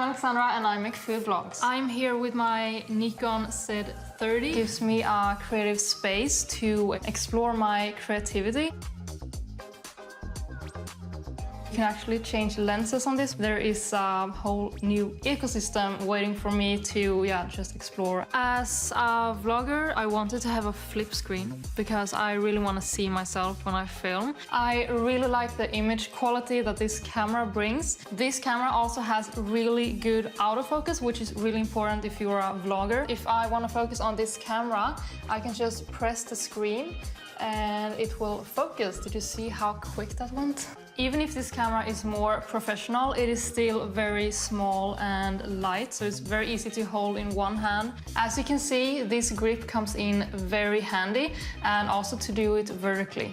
Alexandra and I make food vlogs. I'm here with my Nikon Z30. It gives me a creative space to explore my creativity. You can actually change lenses on this. There is a whole new ecosystem waiting for me to just explore. As a vlogger, I wanted to have a flip screen because I really want to see myself when I film. I really like the image quality that this camera brings. This camera also has really good autofocus, which is really important if you're a vlogger. If I want to focus on this camera, I can just press the screen and it will focus. Did you see how quick that went? Even if this camera is more professional, it is still very small and light, so it's very easy to hold in one hand. As you can see, this grip comes in very handy, and also to do it vertically.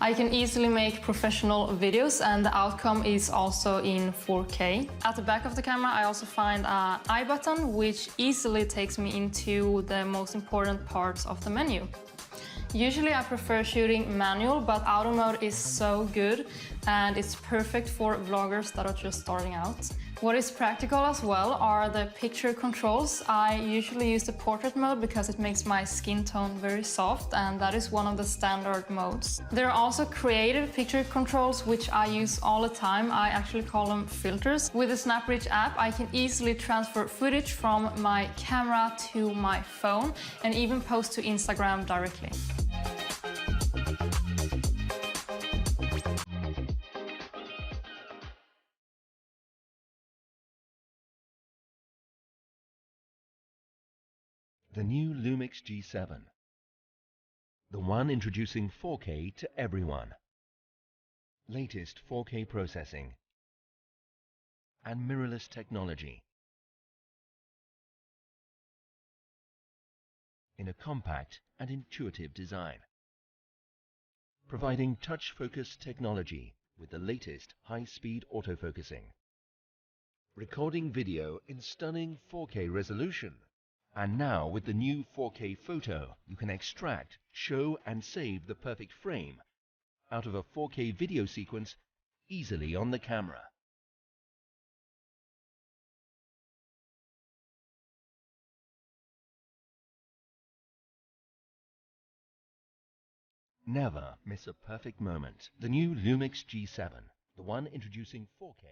I can easily make professional videos, and the outcome is also in 4K. At the back of the camera I also find an I button, which easily takes me into the most important parts of the menu. Usually I prefer shooting manual, but auto mode is so good and it's perfect for vloggers that are just starting out. What is practical as well are the picture controls. I usually use the portrait mode because it makes my skin tone very soft, and that is one of the standard modes. There are also creative picture controls which I use all the time. I actually call them filters. With the SnapReach app I can easily transfer footage from my camera to my phone and even post to Instagram directly. The new Lumix G7, the one introducing 4K to everyone, latest 4K processing, and mirrorless technology in a compact and intuitive design, providing touch focus technology with the latest high-speed autofocusing, recording video in stunning 4K resolution. And now with the new 4K photo, you can extract, show and save the perfect frame out of a 4K video sequence easily on the camera. Never miss a perfect moment. The new Lumix G7, the one introducing 4K.